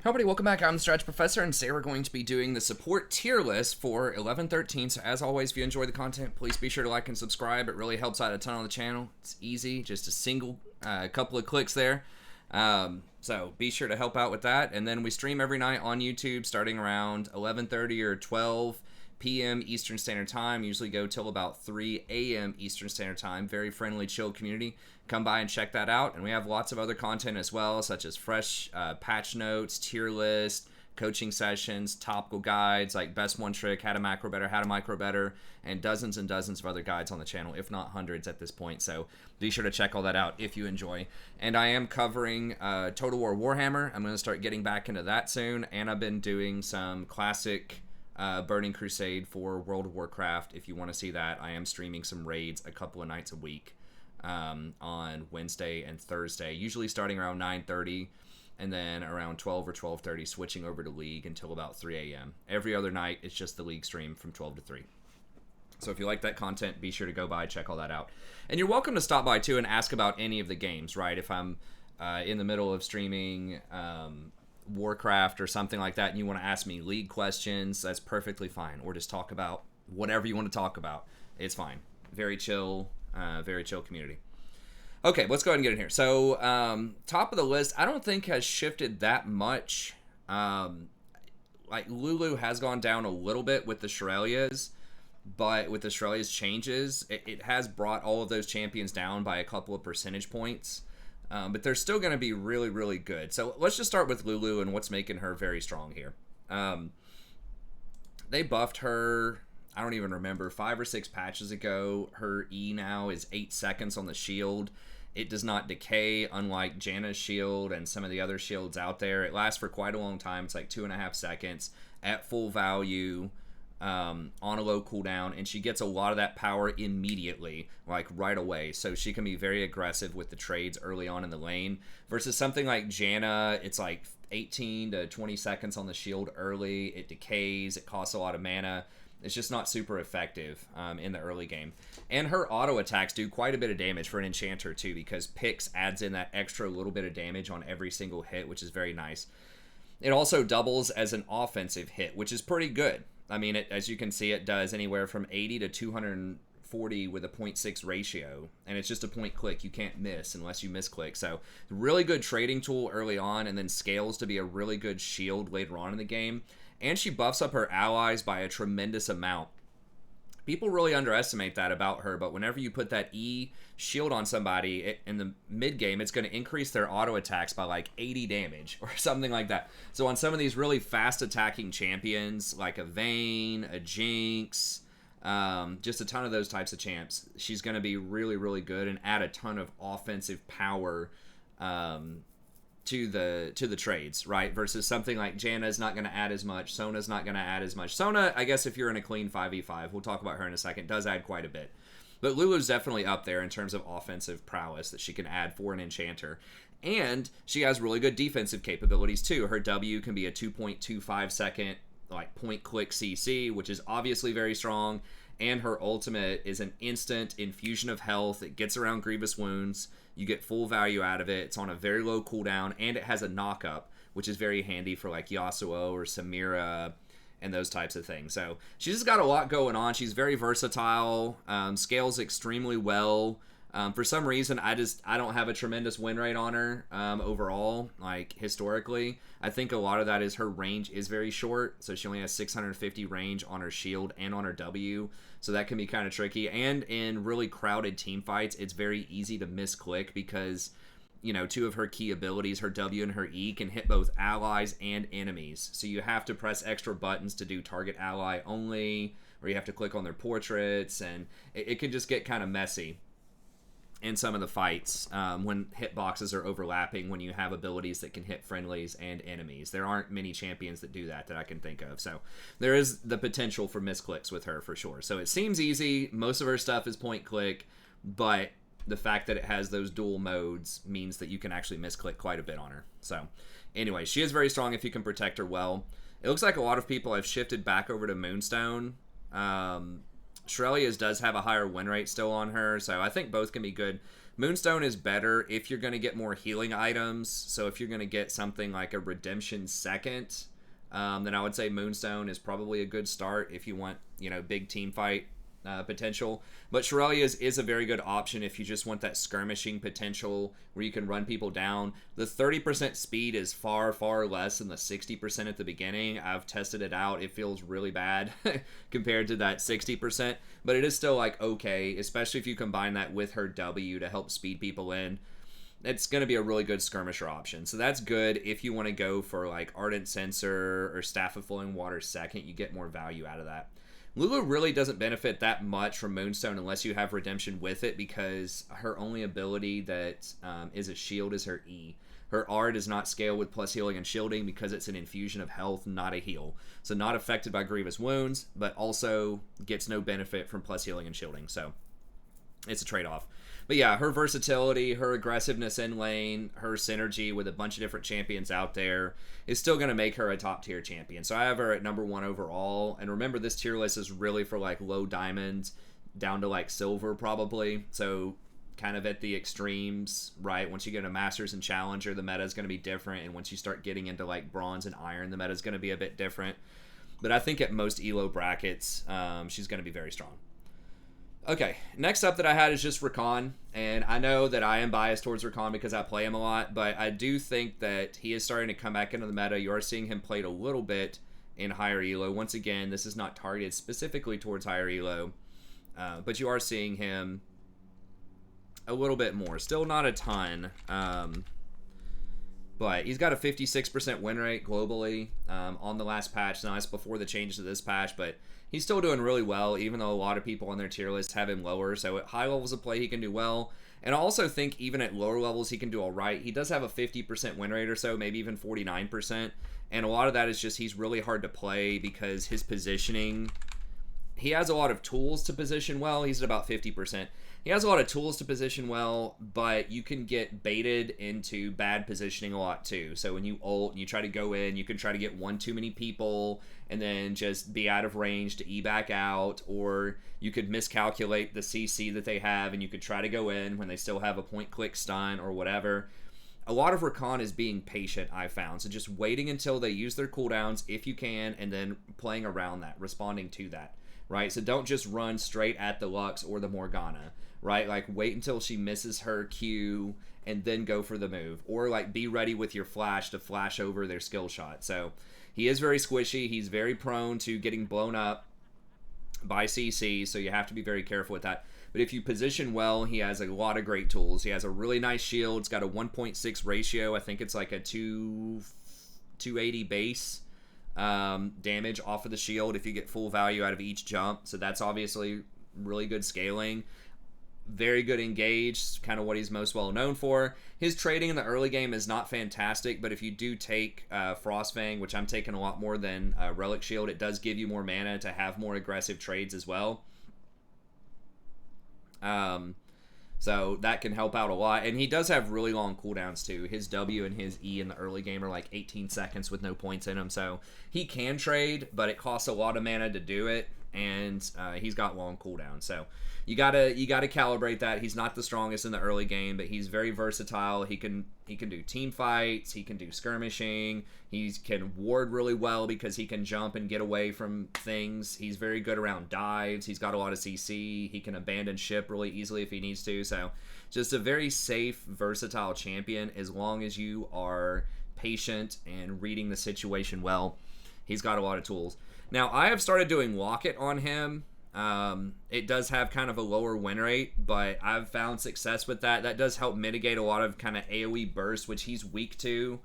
Hey everybody, welcome back. I'm the Stretch Professor, and today we're going to be doing the support tier list for 11-13. So as always, if you enjoy the content, please be sure to like and subscribe. It really helps out a ton on the channel. It's easy, just a single couple of clicks there. So be sure to help out with that. And then we stream every night on YouTube starting around 11:30 or 12 p.m. Eastern Standard Time. Usually go till about 3 a.m. Eastern Standard Time. Very friendly, chill community. Come by and check that out. And we have lots of other content as well, such as fresh patch notes, tier list, coaching sessions, topical guides like best one trick, how to macro better, how to micro better, and dozens of other guides on the channel, if not hundreds at this point. So be sure to check all that out if you enjoy. And I am covering Total War Warhammer. I'm going to start getting back into that soon. And I've been doing some classic Burning Crusade for World of Warcraft. If you want to see that, I am streaming some raids a couple of nights a week on Wednesday and Thursday, usually starting around 9:30 and then around 12 or 12:30 switching over to League until about 3 a.m. Every other night, it's just the League stream from 12 to 3. So if you like that content, be sure to go by, check all that out. And you're welcome to stop by, too, and ask about any of the games, right? If I'm in the middle of streaming Warcraft or something like that, and you want to ask me League questions, that's perfectly fine. Or just talk about whatever you want to talk about. It's fine. Very chill community. Okay, let's go ahead and get in here. So, top of the list, I don't think has shifted that much. Like, Lulu has gone down a little bit with the Sherelias, but with the Sherelia's changes, it has brought all of those champions down by a couple of percentage points. But they're still going to be really, really good. So, let's just start with Lulu and what's making her very strong here. They buffed her, I don't even remember, 5 or 6 patches ago. Her E now is 8 seconds on the shield. It does not decay, unlike Janna's shield and some of the other shields out there. It lasts for quite a long time. It's like 2.5 seconds at full value on a low cooldown, and she gets a lot of that power immediately, like right away. So she can be very aggressive with the trades early on in the lane. Versus something like Janna, it's like 18 to 20 seconds on the shield early. It decays. It costs a lot of mana. It's just not super effective in the early game. And her auto attacks do quite a bit of damage for an enchanter too, because Pix adds in that extra little bit of damage on every single hit, which is very nice. It also doubles as an offensive hit, which is pretty good. I mean, as you can see, it does anywhere from 80 to 240 with a 0.6 ratio. And it's just a point click. You can't miss unless you misclick. So, really good trading tool early on, and then scales to be a really good shield later on in the game. And she buffs up her allies by a tremendous amount. People really underestimate that about her, but whenever you put that E shield on somebody in the mid game, it's going to increase their auto attacks by like 80 damage or something like that. So on some of these really fast attacking champions, like a Vayne, a Jinx, just a ton of those types of champs, she's going to be really, really good and add a ton of offensive power to the trades, right? Versus something like Janna's not going to add as much, Sona's not going to add as much. Sona, I guess if you're in a clean 5v5, we'll talk about her in a second, does add quite a bit. But Lulu's definitely up there in terms of offensive prowess that she can add for an enchanter. And she has really good defensive capabilities too. Her W can be a 2.25 second like point click CC, which is obviously very strong. And her ultimate is an instant infusion of health. It gets around grievous wounds. You get full value out of it. It's on a very low cooldown, and it has a knock-up, which is very handy for like Yasuo or Samira and those types of things. So she's just got a lot going on. She's very versatile, scales extremely well. For some reason, I don't have a tremendous win rate on her overall, like historically. I think a lot of that is her range is very short, so she only has 650 range on her shield and on her W, so that can be kind of tricky. And in really crowded team fights, it's very easy to misclick because, you know, 2 of her key abilities, her W and her E, can hit both allies and enemies. So you have to press extra buttons to do target ally only, or you have to click on their portraits, and it can just get kind of messy in some of the fights when hitboxes are overlapping, when you have abilities that can hit friendlies and enemies. There aren't many champions that do that I can think of. So there is the potential for misclicks with her for sure. So it seems easy. Most of her stuff is point click, but the fact that it has those dual modes means that you can actually misclick quite a bit on her. So anyway, she is very strong if you can protect her well. It looks like a lot of people have shifted back over to Moonstone. Sherelia's does have a higher win rate still on her, so I think both can be good. Moonstone is better if you're going to get more healing items. So if you're going to get something like a Redemption Second, then I would say Moonstone is probably a good start if you want, big team fight potential. But Sherelia is a very good option if you just want that skirmishing potential where you can run people down. The 30% speed is far, far less than the 60% at the beginning. I've tested it out. It feels really bad compared to that 60%, but it is still like okay, especially if you combine that with her W to help speed people in. It's going to be a really good skirmisher option. So that's good if you want to go for like Ardent Censer or Staff of Flowing Water second. You get more value out of that. Lulu really doesn't benefit that much from Moonstone unless you have Redemption with it, because her only ability that is a shield is her E. Her R does not scale with plus healing and shielding because it's an infusion of health, not a heal. So not affected by grievous wounds, but also gets no benefit from plus healing and shielding. So it's a trade-off. But yeah, her versatility, her aggressiveness in lane, her synergy with a bunch of different champions out there is still going to make her a top-tier champion. So I have her at number 1 overall. And remember, this tier list is really for like low diamonds down to like silver probably. So kind of at the extremes, right? Once you get a Masters and Challenger, the meta is going to be different. And once you start getting into like bronze and iron, the meta is going to be a bit different. But I think at most ELO brackets, she's going to be very strong. Okay, next up that I had is just Recon, and I know that I am biased towards Recon because I play him a lot, but I do think that he is starting to come back into the meta. You are seeing him played a little bit in higher elo. Once again, this is not targeted specifically towards higher elo, but you are seeing him a little bit more. Still not a ton, but he's got a 56% win rate globally on the last patch. Now, that's before the changes to this patch, but he's still doing really well, even though a lot of people on their tier list have him lower. So at high levels of play, he can do well. And I also think even at lower levels, he can do all right. He does have a 50% win rate or so, maybe even 49%. And a lot of that is just he's really hard to play because his positioning, he has a lot of tools to position well. He's at about 50%. He has a lot of tools to position well, but you can get baited into bad positioning a lot too. So when you ult and you try to go in, you can try to get one too many people and then just be out of range to E back out, or you could miscalculate the CC that they have and you could try to go in when they still have a point-click stun or whatever. A lot of Recon is being patient, I found. So just waiting until they use their cooldowns if you can, and then playing around that, responding to that, right? So don't just run straight at the Lux or the Morgana, right? Like wait until she misses her Q and then go for the move, or like be ready with your flash to flash over their skill shot. So he is very squishy. He's very prone to getting blown up by CC, so you have to be very careful with that. But if you position well, he has a lot of great tools. He has a really nice shield. It's got a 1.6 ratio. I think it's like a 280 base damage off of the shield if you get full value out of each jump. So that's obviously really good scaling. Very good engaged, kind of what he's most well known for. His trading in the early game is not fantastic, but if you do take Frostfang, which I'm taking a lot more than Relic Shield, it does give you more mana to have more aggressive trades as well. So that can help out a lot. And he does have really long cooldowns too. His W and his E in the early game are like 18 seconds with no points in them. So he can trade, but it costs a lot of mana to do it. And he's got long cooldowns. So you gotta calibrate that. He's not the strongest in the early game, but he's very versatile. He can do team fights. He can do skirmishing. He can ward really well because he can jump and get away from things. He's very good around dives. He's got a lot of CC. He can abandon ship really easily if he needs to. So just a very safe, versatile champion as long as you are patient and reading the situation well. He's got a lot of tools. Now, I have started doing Locket on him. It does have kind of a lower win rate, but I've found success with that. That does help mitigate a lot of kind of AoE bursts, which he's weak to.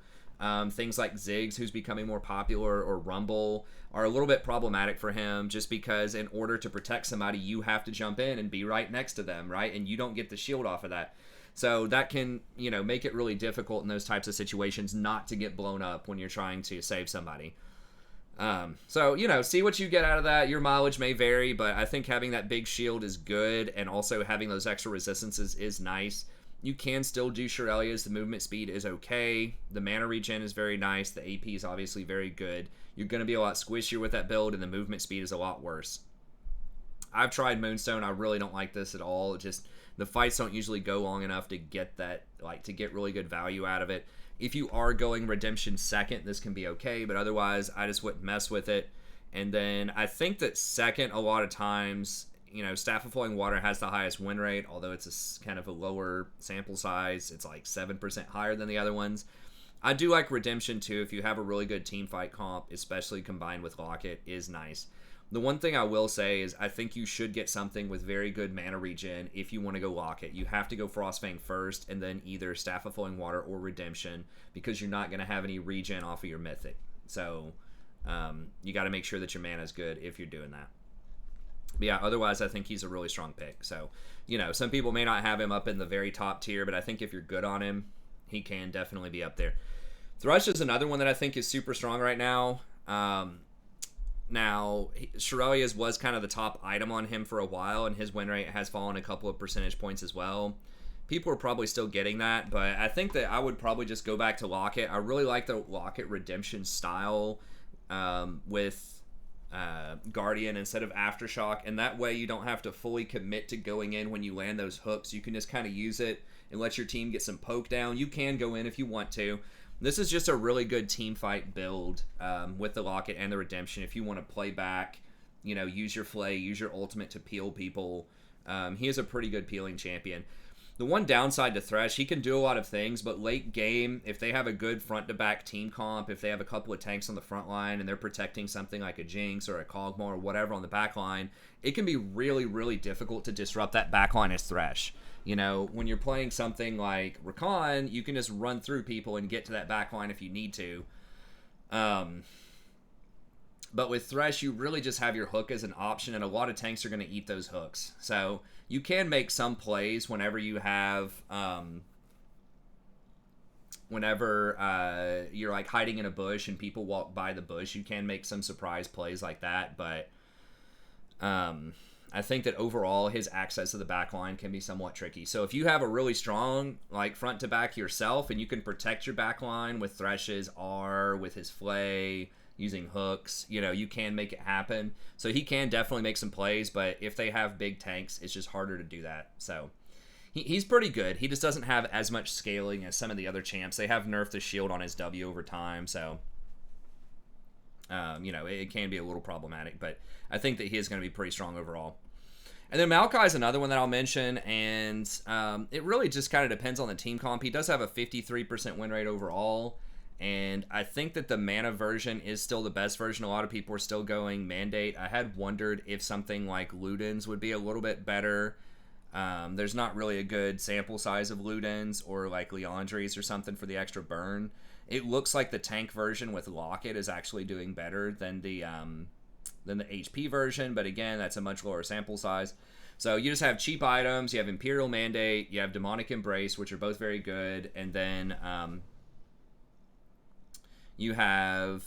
Things like Ziggs, who's becoming more popular, or Rumble, are a little bit problematic for him just because in order to protect somebody, you have to jump in and be right next to them, right? And you don't get the shield off of that. So that can, make it really difficult in those types of situations not to get blown up when you're trying to save somebody. So, see what you get out of that. Your mileage may vary, but I think having that big shield is good, and also having those extra resistances is nice. You can still do Shirelia's. The movement speed is okay. The mana regen is very nice. The AP is obviously very good. You're going to be a lot squishier with that build, and the movement speed is a lot worse. I've tried Moonstone. I really don't like this at all. Just the fights don't usually go long enough to get that, like, to get really good value out of it. If you are going Redemption second, this can be okay, but otherwise, I just wouldn't mess with it. And then I think that second, a lot of times, you know, Staff of Flowing Water has the highest win rate, although it's kind of a lower sample size. It's like 7% higher than the other ones. I do like Redemption too. If you have a really good team fight comp, especially combined with Locket, is nice. The one thing I will say is I think you should get something with very good mana regen if you want to go Locket. You have to go Frostfang first and then either Staff of Flowing Water or Redemption because you're not going to have any regen off of your Mythic. So you got to make sure that your mana is good if you're doing that. But yeah, otherwise I think he's a really strong pick. So, you know, some people may not have him up in the very top tier, but I think if you're good on him, he can definitely be up there. Thrush is another one that I think is super strong right now. Now, Sherelia's was kind of the top item on him for a while, and his win rate has fallen a couple of percentage points as well. People are probably still getting that, but I think that I would probably just go back to Locket. I really like the Locket Redemption style with Guardian instead of Aftershock, and that way you don't have to fully commit to going in when you land those hooks. You can just kind of use it and let your team get some poke down. You can go in if you want to. This is just a really good team fight build with the Locket and the Redemption. If you want to play back, you know, use your Flay, use your ultimate to peel people. He is a pretty good peeling champion. The one downside to Thresh, he can do a lot of things, but late game, if they have a good front-to-back team comp, if they have a couple of tanks on the front line and they're protecting something like a Jinx or a Kog'Maw or whatever on the back line, it can be really, really difficult to disrupt that back line as Thresh. You know, when you're playing something like Recon, you can just run through people and get to that back line if you need to. But with Thresh, you really just have your hook as an option, and a lot of tanks are going to eat those hooks. So you can make some plays whenever you have, whenever you're like hiding in a bush and people walk by the bush, you can make some surprise plays like that. But I think that overall his access to the back line can be somewhat tricky. So if you have a really strong like front to back yourself and you can protect your back line with Thresh's R, with his Flay, using hooks, you know, you can make it happen. So he can definitely make some plays, but if they have big tanks, it's just harder to do that. So he's pretty good. He just doesn't have as much scaling as some of the other champs. They have nerfed the shield on his W over time, so you know, it can be a little problematic, but I think that he is going to be pretty strong overall. And then Maokai is another one that I'll mention, and it really just kind of depends on the team comp. He does have a 53% win rate overall, and I think that the mana version is still the best version. A lot of people are still going Mandate. I had wondered if something like Ludens would be a little bit better. There's not really a good sample size of Ludens or like Leandries or something for the extra burn. It looks like the tank version with Locket is actually doing better than the HP version, but again, that's a much lower sample size. So you just have cheap items. You have Imperial Mandate. You have Demonic Embrace, which are both very good, and then you have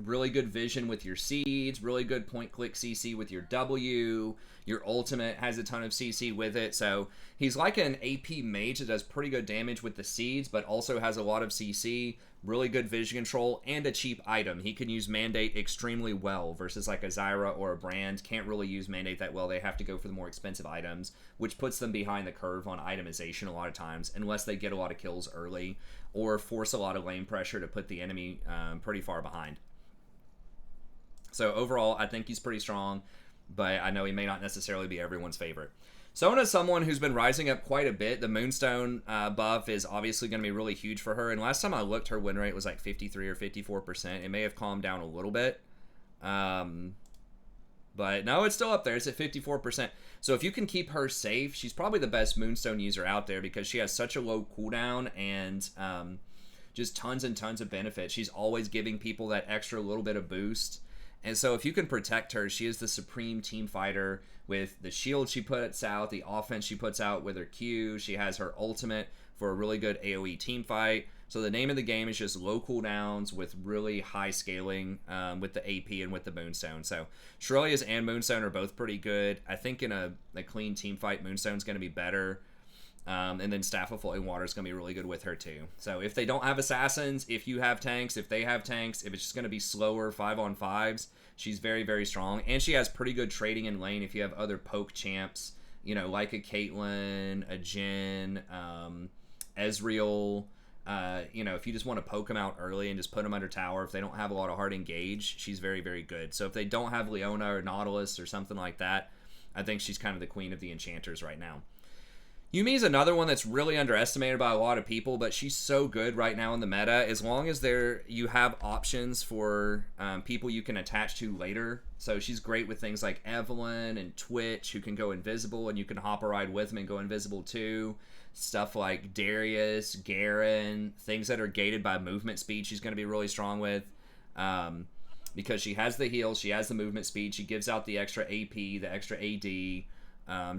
really good vision with your seeds, really good point-click CC with your W. Your ultimate has a ton of CC with it. So he's like an AP mage that does pretty good damage with the seeds, but also has a lot of CC, really good vision control, and a cheap item. He can use Mandate extremely well versus like a Zyra or a Brand. Can't really use Mandate that well. They have to go for the more expensive items, which puts them behind the curve on itemization a lot of times, unless they get a lot of kills early or force a lot of lane pressure to put the enemy pretty far behind. So overall, I think he's pretty strong, but I know he may not necessarily be everyone's favorite. Sona is someone who's been rising up quite a bit. The Moonstone buff is obviously going to be really huge for her, and last time I looked, her win rate was like 53 or 54%. It may have calmed down a little bit, but no, it's still up there. It's at 54%. So if you can keep her safe, she's probably the best Moonstone user out there because she has such a low cooldown and just tons and tons of benefits. She's always giving people that extra little bit of boost. And so if you can protect her, she is the supreme team fighter with the shield she puts out, the offense she puts out with her Q. She has her ultimate for a really good AoE team fight. So the name of the game is just low cooldowns with really high scaling with the AP and with the Moonstone. So Sherelia's and Moonstone are both pretty good. I think in a clean team fight, Moonstone's going to be better. And then Staff of Flowing Water is going to be really good with her too. So if they don't have assassins, if you have tanks, if they have tanks, if it's just going to be slower 5-on-5s, she's very, very strong. And she has pretty good trading in lane if you have other poke champs, you know, like a Caitlyn, a Jhin, Ezreal. You know, if you just want to poke them out early and just put them under tower, if they don't have a lot of hard engage, she's very, very good. So if they don't have Leona or Nautilus or something like that, I think she's kind of the queen of the enchanters right now. Yumi is another one that's really underestimated by a lot of people, but she's so good right now in the meta. As long as you have options for people you can attach to later. So she's great with things like Evelynn and Twitch, who can go invisible, and you can hop a ride with them and go invisible too. Stuff like Darius, Garen, things that are gated by movement speed, she's going to be really strong with. Because she has the heal, she has the movement speed, she gives out the extra AP, the extra AD.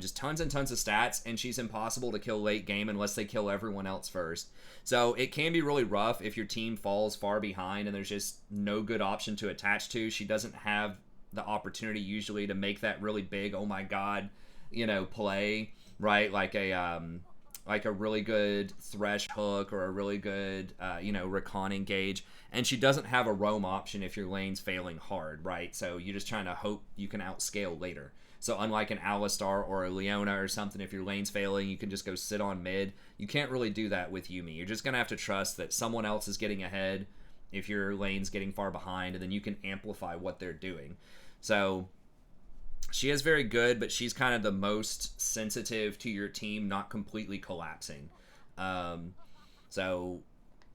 Just tons and tons of stats, and she's impossible to kill late game unless they kill everyone else first. So it can be really rough if your team falls far behind and there's just no good option to attach to. She doesn't have the opportunity usually to make that really big, oh my god, you know, play, right? Like a really good Thresh hook or a really good, you know, Recon engage. And she doesn't have a roam option if your lane's failing hard, right? So you're just trying to hope you can outscale later. So unlike an Alistar or a Leona or something, if your lane's failing, you can just go sit on mid. You can't really do that with Yumi. You're just going to have to trust that someone else is getting ahead if your lane's getting far behind, and then you can amplify what they're doing. So she is very good, but she's kind of the most sensitive to your team not completely collapsing. So,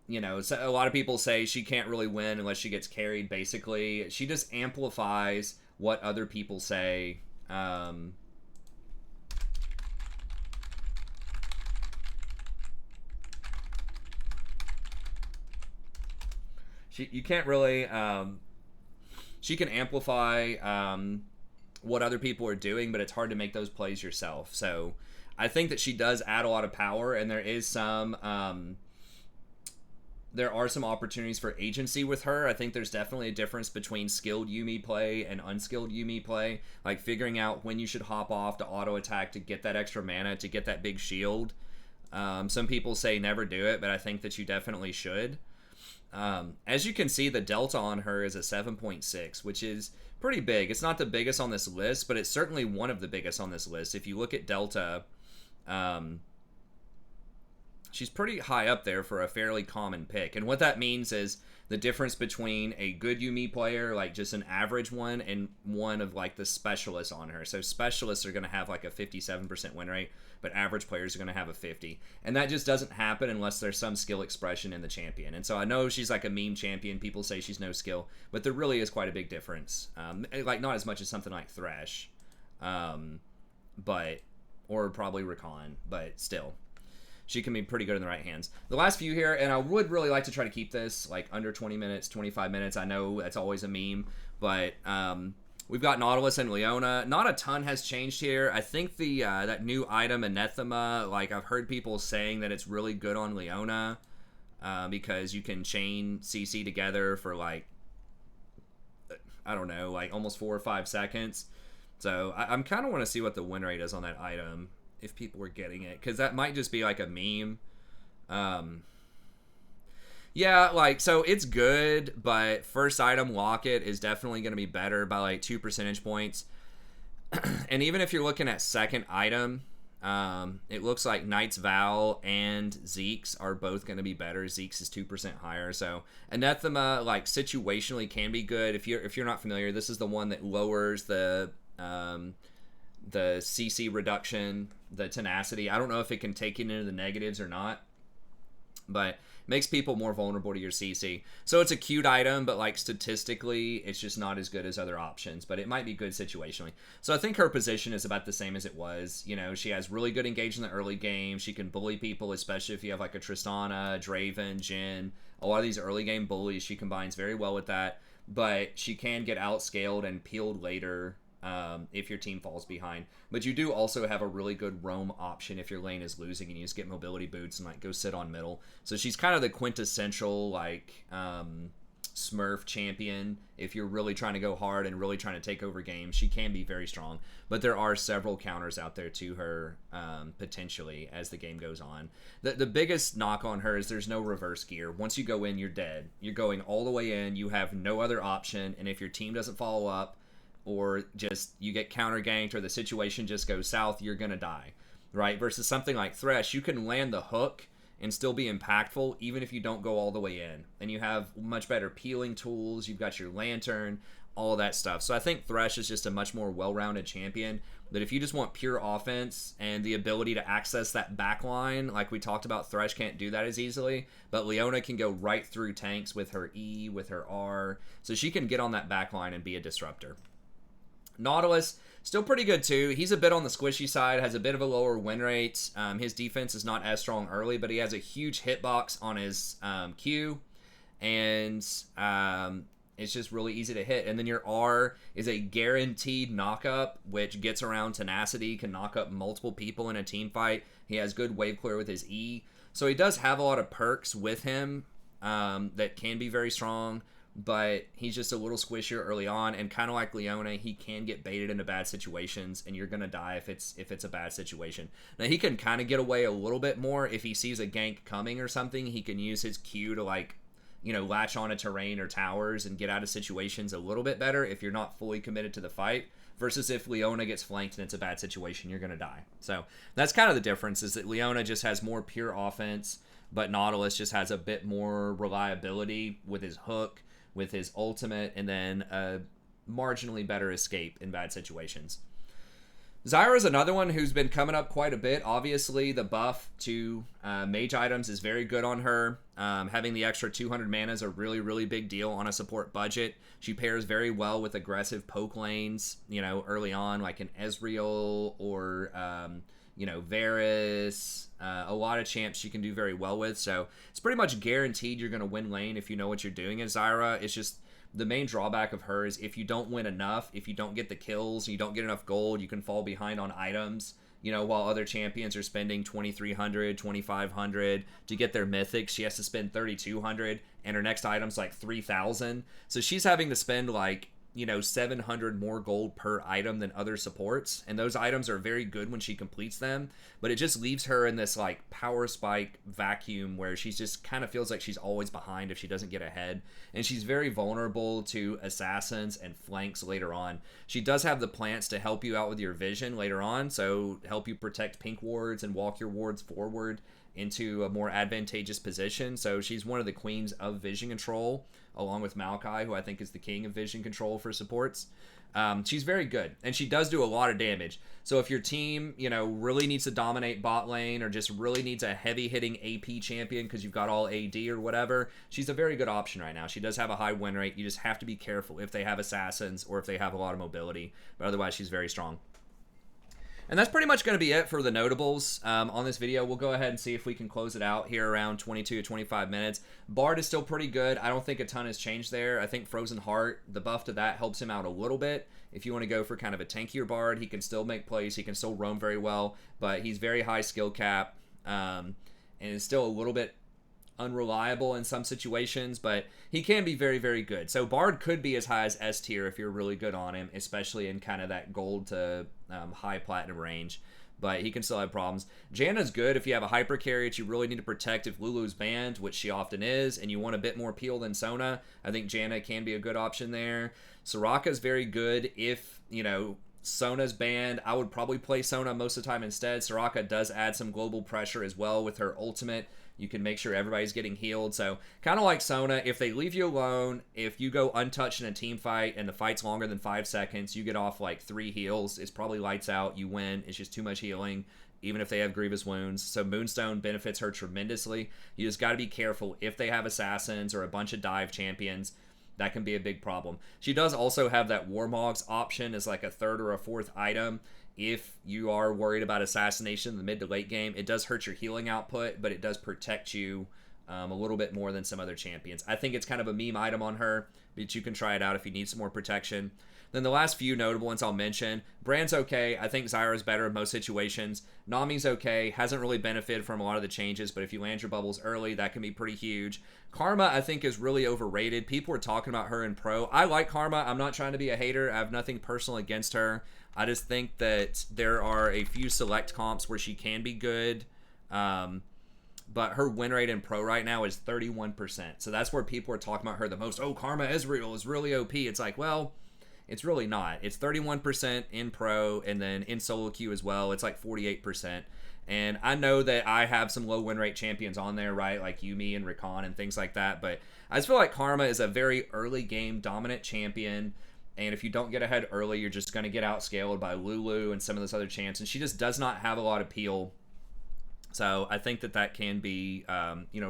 you know, a lot of people say she can't really win unless she gets carried, basically. She just amplifies what other people say. You can't really, she can amplify what other people are doing, but it's hard to make those plays yourself. So I think that she does add a lot of power, and there is some there are some opportunities for agency with her. I think there's definitely a difference between skilled Yumi play and unskilled Yumi play. Like figuring out when you should hop off to auto attack to get that extra mana, to get that big shield. Some people say never do it, but I think that you definitely should. As you can see, the delta on her is a 7.6, which is pretty big. It's not the biggest on this list, but it's certainly one of the biggest on this list. If you look at delta, she's pretty high up there for a fairly common pick. And what that means is the difference between a good Yumi player, like just an average one, and one of like the specialists on her. So specialists are going to have like a 57% win rate, but average players are going to have a 50. And that just doesn't happen unless there's some skill expression in the champion. And so I know she's like a meme champion. People say she's no skill, but there really is quite a big difference. Like not as much as something like Thresh, or probably Recon, but still. She can be pretty good in the right hands. The last few here, and I would really like to try to keep this like under 20 minutes, 25 minutes. I know that's always a meme, but we've got Nautilus and Leona. Not a ton has changed here. I think the that new item, Anathema, like I've heard people saying that it's really good on Leona because you can chain CC together for like, I don't know, like almost 4 or 5 seconds. So I'm kind of want to see what the win rate is on that item, if people were getting it, because that might just be like a meme. Yeah, like, so it's good, but first item Locket is definitely going to be better by like 2 percentage points. And even if you're looking at second item, it looks like Knight's Vow and Ziggs are both going to be better. Ziggs is 2% higher. So Anathema, like, situationally can be good. If you're not familiar, this is the one that lowers the CC reduction, the tenacity. I don't know if it can take it into the negatives or not, but makes people more vulnerable to your CC. So it's a cute item, but like statistically, it's just not as good as other options, but it might be good situationally. So I think her position is about the same as it was. You know, she has really good engage in the early game. She can bully people, especially if you have like a Tristana, Draven, Jhin. A lot of these early game bullies, she combines very well with that, but she can get outscaled and peeled later if your team falls behind. But you do also have a really good roam option if your lane is losing and you just get mobility boots and like go sit on middle. So she's kind of the quintessential like Smurf champion. If you're really trying to go hard and really trying to take over games, she can be very strong. But there are several counters out there to her, potentially, as the game goes on. The biggest knock on her is there's no reverse gear. Once you go in, you're dead. You're going all the way in. You have no other option. And if your team doesn't follow up, or just you get counter ganked, or the situation just goes south, you're going to die. Right? Versus something like Thresh, you can land the hook and still be impactful even if you don't go all the way in. And you have much better peeling tools, you've got your lantern, all that stuff. So I think Thresh is just a much more well-rounded champion, that if you just want pure offense and the ability to access that back line, like we talked about, Thresh can't do that as easily, but Leona can go right through tanks with her E, with her R, so she can get on that back line and be a disruptor. Nautilus, still pretty good too. He's a bit on the squishy side, has a bit of a lower win rate. His defense is not as strong early, but he has a huge hitbox on his Q, and it's just really easy to hit. And then your R is a guaranteed knock-up, which gets around tenacity, can knock up multiple people in a team fight. He has good wave clear with his E. So he does have a lot of perks with him that can be very strong, but he's just a little squishier early on, and kind of like Leona, he can get baited into bad situations, and you're gonna die if it's a bad situation. Now he can kind of get away a little bit more if he sees a gank coming or something. He can use his Q to, like, you know, latch on a terrain or towers and get out of situations a little bit better if you're not fully committed to the fight. Versus if Leona gets flanked and it's a bad situation, you're gonna die. So that's kind of the difference, is that Leona just has more pure offense, but Nautilus just has a bit more reliability with his hook, with his ultimate, and then a marginally better escape in bad situations. Zyra is another one who's been coming up quite a bit. Obviously, the buff to mage items is very good on her. Having the extra 200 mana is a really, really big deal on a support budget. She pairs very well with aggressive poke lanes, you know, early on, like an Ezreal or, you know, Varus. A lot of champs she can do very well with, so it's pretty much guaranteed you're going to win lane if you know what you're doing as Zyra. It's just the main drawback of her is if you don't win enough, if you don't get the kills, you don't get enough gold, you can fall behind on items. You know, while other champions are spending 2,300, 2,500 to get their mythics, she has to spend 3,200, and her next item's like 3,000. So she's having to spend like, you know, 700 more gold per item than other supports, and those items are very good when she completes them, but it just leaves her in this like power spike vacuum where she's just kind of feels like she's always behind if she doesn't get ahead, and she's very vulnerable to assassins and flanks later on. She does have the plants to help you out with your vision later on, so help you protect pink wards and walk your wards forward into a more advantageous position. So she's one of the queens of vision control, along with Maokai, who I think is the king of vision control for supports. She's very good, and she does do a lot of damage. So if your team, you know, really needs to dominate bot lane, or just really needs a heavy-hitting AP champion because you've got all AD or whatever, she's a very good option right now. She does have a high win rate. You just have to be careful if they have assassins or if they have a lot of mobility, but otherwise she's very strong. And that's pretty much going to be it for the notables on this video. We'll go ahead and see if we can close it out here around 22 to 25 minutes. Bart is still pretty good. I don't think a ton has changed there. I think Frozen Heart, the buff to that, helps him out a little bit. If you want to go for kind of a tankier Bard, he can still make plays. He can still roam very well, but he's very high skill cap and is still a little bit unreliable in some situations, but he can be very, very good. So Bard could be as high as S tier if you're really good on him, especially in kind of that gold to high platinum range, but he can still have problems. Janna's good if you have a hyper carry that you really need to protect if Lulu's banned, which she often is, and you want a bit more peel than Sona. I think Janna can be a good option there. Soraka's very good if, you know, Sona's banned. I would probably play Sona most of the time instead. Soraka does add some global pressure as well with her ultimate. You can make sure everybody's getting healed. So kind of like Sona, if they leave you alone, if you go untouched in a team fight and the fight's longer than 5 seconds, you get off like 3 heals. It's probably lights out. You win. It's just too much healing, even if they have grievous wounds. So Moonstone benefits her tremendously. You just got to be careful if they have assassins or a bunch of dive champions. That can be a big problem. She does also have that Warmogs option as like a 3rd or a 4th item. If you are worried about assassination in the mid to late game, it does hurt your healing output, but it does protect you a little bit more than some other champions. I think it's kind of a meme item on her, but you can try it out if you need some more protection. Then the last few notable ones I'll mention. Brand's okay. I think Zyra's better in most situations. Nami's okay. Hasn't really benefited from a lot of the changes, but if you land your bubbles early, that can be pretty huge. Karma, I think, is really overrated. People are talking about her in pro. I like Karma. I'm not trying to be a hater. I have nothing personal against her. I just think that there are a few select comps where she can be good. But her win rate in pro right now is 31%. So that's where people are talking about her the most. Oh, Karma Ezreal is really OP. It's like, well, it's really not. It's 31% in pro, and then in solo queue as well, it's like 48%. And I know that I have some low win rate champions on there, right? Like Yumi and Recon and things like that. But I just feel like Karma is a very early game dominant champion. And if you don't get ahead early, you're just going to get outscaled by Lulu and some of those other champs. And she just does not have a lot of appeal. So I think that can be,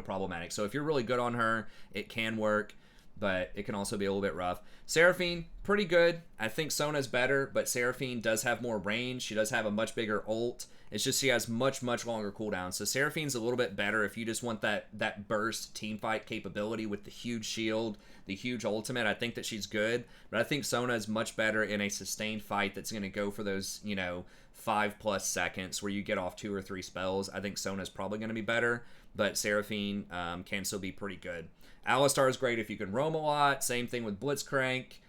problematic. So if you're really good on her, it can work. But it can also be a little bit rough. Seraphine, pretty good. I think Sona's better, but Seraphine does have more range. She does have a much bigger ult. It's just she has much, much longer cooldown. So Seraphine's a little bit better if you just want that burst teamfight capability with the huge shield, the huge ultimate. I think that she's good, but I think Sona is much better in a sustained fight that's going to go for those, 5+ seconds where you get off 2 or 3 spells. I think Sona's probably going to be better, but Seraphine can still be pretty good. Alistar is great if you can roam a lot. Same thing with Blitzcrank.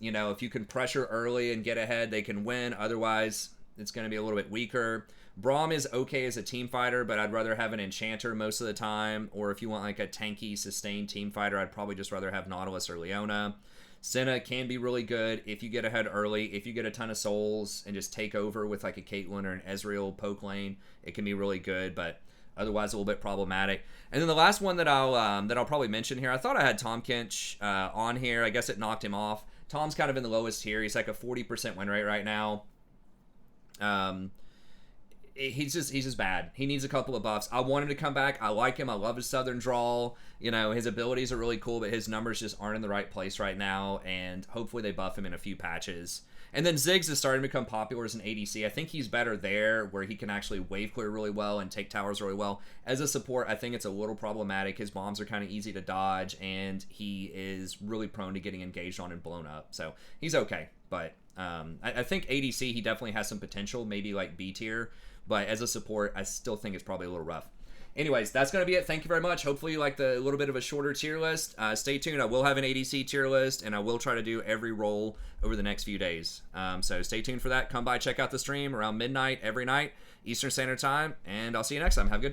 If you can pressure early and get ahead, they can win. Otherwise, it's going to be a little bit weaker. Braum is okay as a team fighter, but I'd rather have an Enchanter most of the time. Or if you want like a tanky, sustained team fighter, I'd probably just rather have Nautilus or Leona. Senna can be really good if you get ahead early. If you get a ton of souls and just take over with like a Caitlyn or an Ezreal poke lane, it can be really good, but otherwise a little bit problematic. And then the last one that I'll probably mention here, I thought I had Tom Kench on here. I guess it knocked him off. Tom's kind of in the lowest tier. He's like a 40% win rate right now. He's just bad. He needs a couple of buffs. I want him to come back. I like him. I love his Southern drawl. His abilities are really cool, but his numbers just aren't in the right place right now, and hopefully they buff him in a few patches. And then Ziggs is starting to become popular as an ADC. I think he's better there, where he can actually wave clear really well and take towers really well. As a support, I think it's a little problematic. His bombs are kind of easy to dodge, and he is really prone to getting engaged on and blown up. So he's okay, but I think ADC, he definitely has some potential, maybe like B tier. But as a support, I still think it's probably a little rough. Anyways, that's going to be it. Thank you very much. Hopefully you liked the little bit of a shorter tier list. Stay tuned. I will have an ADC tier list, and I will try to do every role over the next few days. So stay tuned for that. Come by, check out the stream around midnight every night, Eastern Standard Time, and I'll see you next time. Have a good day.